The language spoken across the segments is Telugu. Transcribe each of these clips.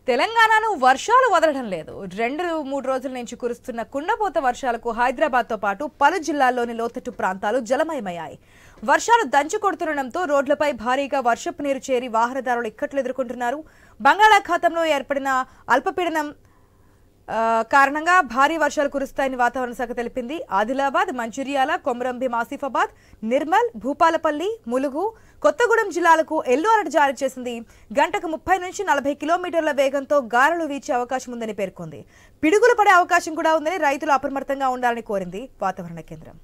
తెలంగాణను వర్షాలు వదలడం లేదు. 2-3 రోజుల నుంచి కురుస్తున్న కుండపోత వర్షాలకు హైదరాబాద్ తో పాటు పలు జిల్లాల్లోని లోతట్టు ప్రాంతాలు జలమయమయ్యాయి. వర్షాలు దంచి కొడుతుండటంతో రోడ్లపై భారీగా వర్షపు నీరు చేరి వాహనదారులు ఇక్కట్లు ఎదుర్కొంటున్నారు. బంగాళాఖాతంలో ఏర్పడిన అల్పపీడనం కారణంగా భారీ వర్షాలు కురుస్తాయని వాతావరణ శాఖ తెలిపింది. ఆదిలాబాద్, మంచిర్యాల, కొమరంభీం, ఆసిఫాబాద్, నిర్మల్, భూపాలపల్లి, ములుగు, కొత్తగూడెం జిల్లాలకు ఎల్లో అలర్ట్ జారీ చేసింది. గంటకు 30 నుంచి 40 కిలోమీటర్ల వేగంతో గాలులు వీచే అవకాశం ఉందని పేర్కొంది. పిడుగులు పడే అవకాశం కూడా ఉందని రైతులు అప్రమత్తంగా ఉండాలని కోరింది వాతావరణ కేంద్రం.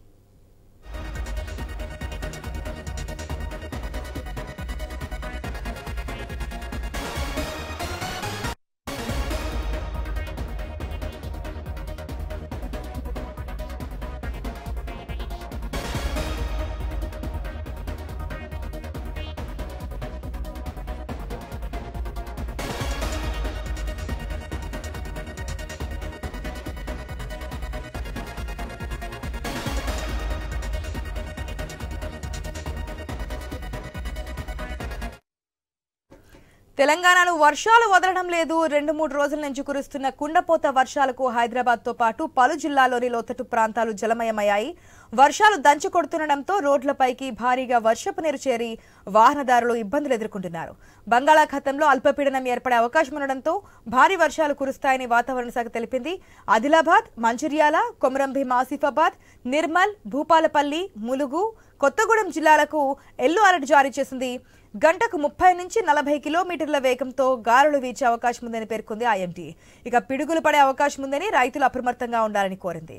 తెలంగాణను వర్షాలు వదలడం లేదు. 2-3 రోజుల నుంచి కురుస్తున్న కుండపోత వర్షాలకు హైదరాబాద్ తో పాటు పలు జిల్లాల్లోని లోతట్టు ప్రాంతాలు జలమయమయ్యాయి. వర్షాలు దంచి కొడుతుండటంతో రోడ్లపైకి భారీగా వర్షపు నీరు చేరి వాహనదారులు ఇబ్బందులు ఎదుర్కొంటున్నారు. బంగాళాఖాతంలో అల్పపీడనం ఏర్పడే అవకాశం ఉండడంతో భారీ వర్షాలు కురుస్తాయని వాతావరణ శాఖ తెలిపింది. ఆదిలాబాద్, మంచిర్యాల, కొమరంభీం, ఆసిఫాబాద్, నిర్మల్, భూపాలపల్లి, ములుగు, కొత్తగూడెం జిల్లాలకు ఎల్లో అలర్ట్ జారీ చేసింది. గంటకు 30 నుంచి 40 కిలోమీటర్ల వేగంతో గాలులు వీచే అవకాశం ఉందని పేర్కొంది ఐఎండీ. ఇక పిడుగులు పడే అవకాశం ఉందని రైతులు అప్రమత్తంగా ఉండాలని కోరింది.